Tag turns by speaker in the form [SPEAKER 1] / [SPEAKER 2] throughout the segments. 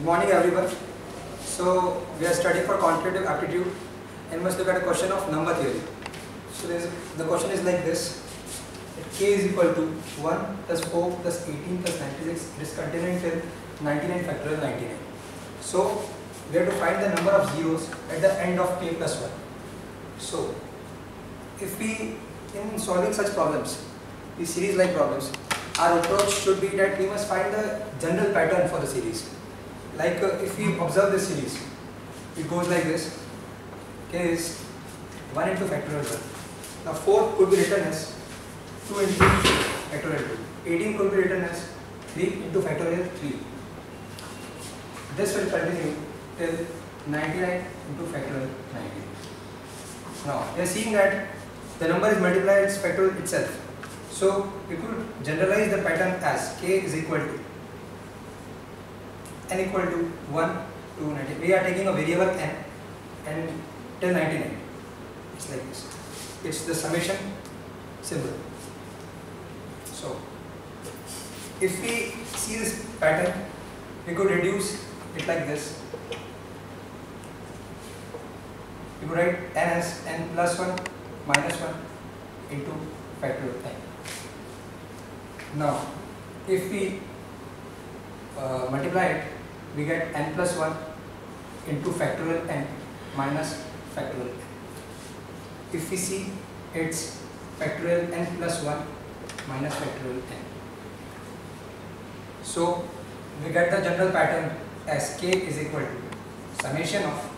[SPEAKER 1] Good morning everyone. So we are studying for quantitative aptitude and must look at a question of number theory. So the question is like this. K is equal to 1 plus 4 plus 18 plus 96. It is continuing till 99 factorial 99. So we have to find the number of zeros at the end of k plus 1. So if we, in solving such problems, these series like problems, our approach should be that we must find the general pattern for the series. Like if we observe this series, it goes like this. K is 1 into factorial 1. Now 4 could be written as 2 into factorial 2. 18 could be written as 3 into factorial 3. This will continue till 99 into factorial 90. Now we are seeing that the number is multiplied its factorial itself. So we could generalize the pattern as k is equal to n equal to 1 to 90. We are taking a variable n and till 99. It's like this. It's the summation symbol. So if we see this pattern, we could reduce it like this. We could write n as n plus 1 minus 1 into factorial n. Now if we multiply it, we get n plus 1 into factorial n minus factorial n. If we see, it's factorial n plus 1 minus factorial n. So we get the general pattern as k is equal to summation of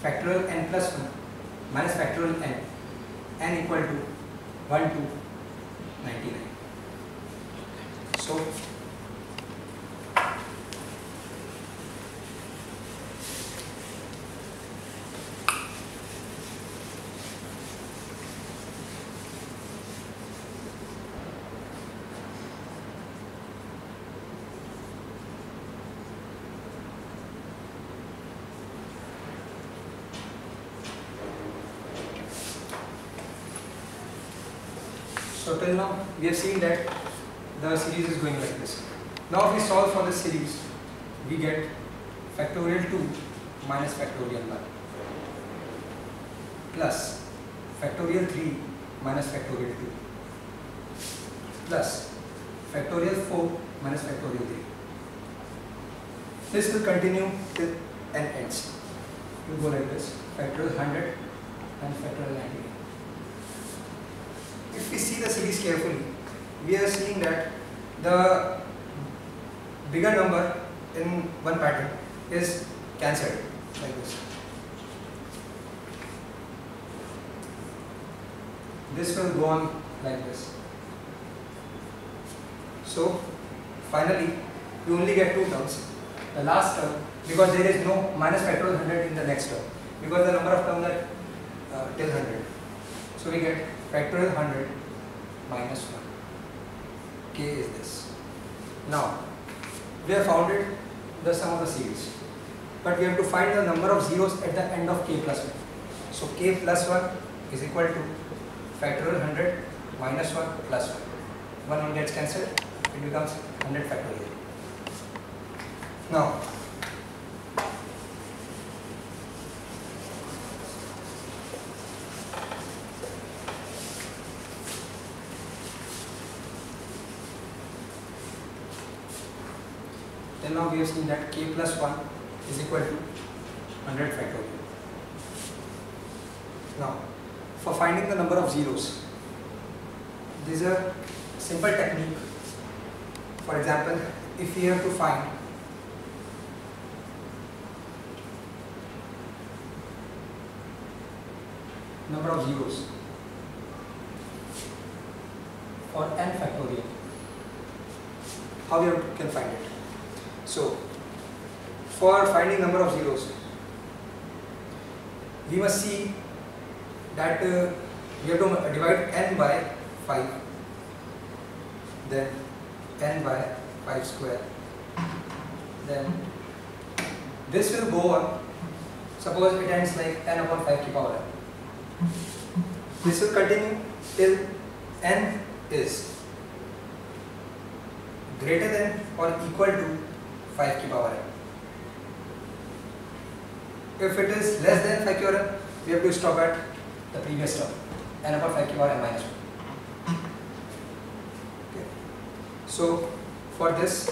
[SPEAKER 1] factorial n plus 1 minus factorial n equal to 1 to 99. So till now we have seen that the series is going like this. Now if we solve for this series, we get factorial 2 minus factorial 1 plus factorial 3 minus factorial 2 plus factorial 4 minus factorial 3. This will continue till n ends. It will go like this: factorial 100 and factorial 90. If we see the series carefully, we are seeing that the bigger number in one pattern is cancelled like this. This will go on like this. So finally we only get two terms. The last term, because there is no minus factorial 100 in the next term, because the number of terms are till 100. So we get factorial 100 minus 1. K is this. Now we have founded the sum of the series, but we have to find the number of zeros at the end of k plus 1. So k plus 1 is equal to factorial 100 minus 1 plus 1. 1 gets cancelled, it becomes 100 factorial. Now till now we have seen that k plus 1 is equal to 100 factorial. Now for finding the number of zeros, this is a simple technique. For example, if we have to find number of zeros for n factorial, how we can find it? So for finding number of zeros, we must see that we have to divide n by 5, then n by 5 square, then this will go on. Suppose it ends like n upon 5 ki power n. This will continue till n is greater than or equal to 5 की power n. if it is less than phi q r n, we have to stop at the previous term, n upon phi q r n minus 1. Okay. So for this,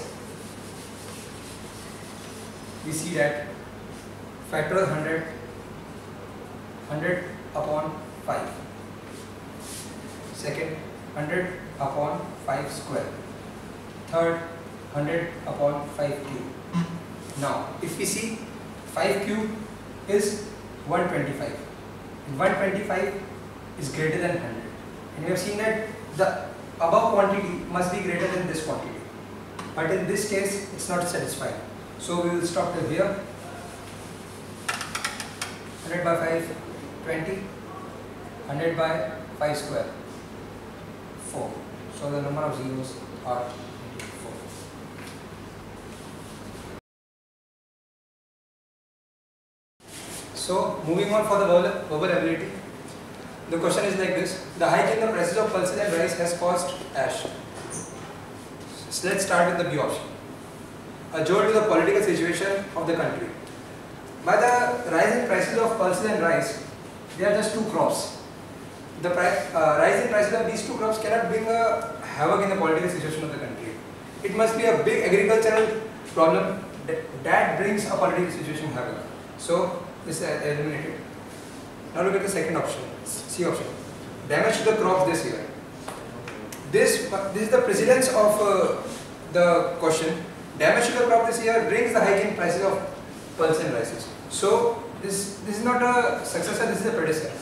[SPEAKER 1] we see that factorial 100 upon 5, second 100 upon 5 square, third 100 upon 5 cube. Now if we see 5 cube is 125, and 125 is greater than 100, and we have seen that the above quantity must be greater than this quantity, but in this case it's not satisfied. So we will stop till here. 100 by 5, 20, 100 by 5 square, 4. So the number of zeros are 4. So moving on for the verbal ability, the question is like this: the hike in the prices of pulses and rice has caused ash. So let's start with the B option. A jolt to the political situation of the country. By the rise in prices of pulses and rice, they are just two crops. The rise in prices of these two crops cannot bring a havoc in the political situation of the country. It must be a big agricultural problem that brings a political situation havoc. So this is eliminated. Now look at the second option, C option. Damage to the crops this year. This is the precedence of the question. Damage to the crop this year brings the hike in prices of pulses and rices. So this is not a successor, this is a predecessor.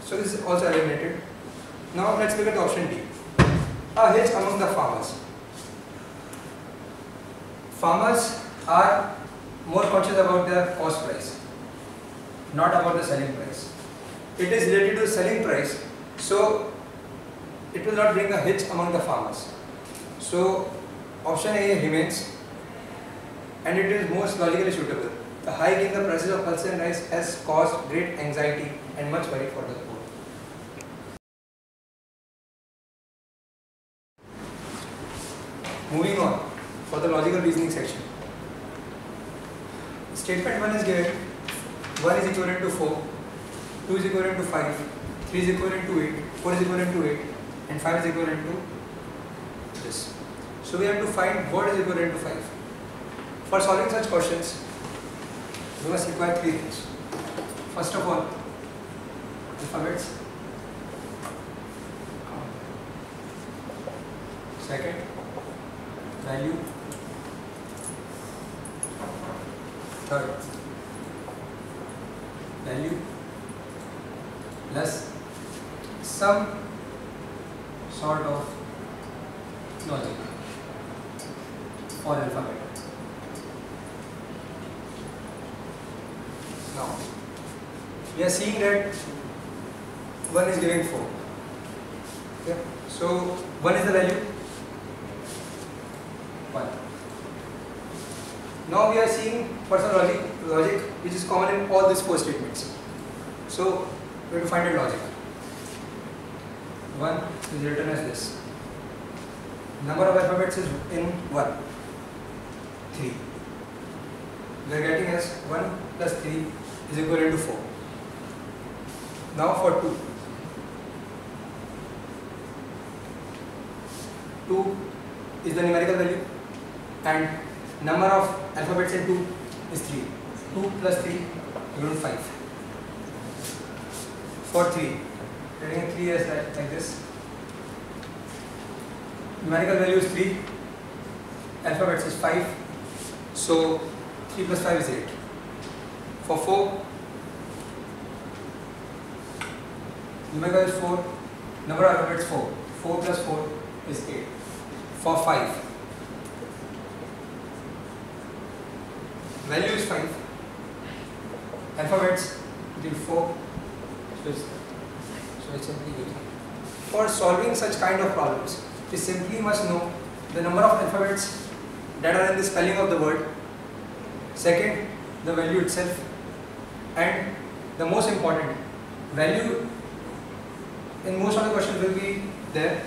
[SPEAKER 1] So this is also eliminated. Now let's look at option D. A hitch among the farmers. Farmers are more conscious about their cost price, not about the selling price. It is related to the selling price, so it will not bring a hitch among the farmers. So option A remains, and it is most logically suitable. The hike in the prices of pulses and rice has caused great anxiety and much worry for the poor. Moving on for the logical reasoning section. Statement 1 is given: 1 is equivalent to 4, 2 is equivalent to 5, 3 is equivalent to 8, 4 is equivalent to 8, and 5 is equivalent to this. So we have to find what is equivalent to 5. For solving such questions, we must require three things. First of all, alphabets. Second, value. Third, value plus some sort of logic for alphabet. Now, we are seeing that 1 is giving 4. Okay. So 1 is the value 1. Now we are seeing personal logic which is common in all these 4 statements. So we have to find a logic. 1 is written as this. Number of alphabets is in 1, 3. We are getting as 1 plus 3 is equivalent to 4. Now for 2. 2 is the numerical value, and number of alphabets in 2 is 3. 2 plus 3 equal to 5. For 3, writing 3 as like this. Numerical value is 3, alphabets is 5, so 3 plus 5 is 8. For 4, numerical is 4, number of alphabets 4. 4 plus 4 is 8. For 5, value is 5, alphabets will 4, so it's simply good. For solving such kind of problems, we simply must know the number of alphabets that are in the spelling of the word, second, the value itself, and the most important, value in most of the questions will be there,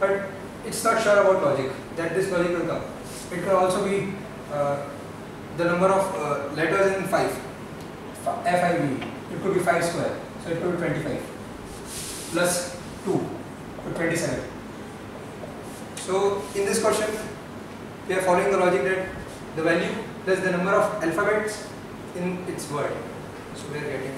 [SPEAKER 1] but it's not sure about logic, that this logic will come. It will also be the number of letters in 5. FIV, it could be 5 square, so it could be 25 plus 2, so 27. So in this question, we are following the logic that the value plus the number of alphabets in its word. So we are getting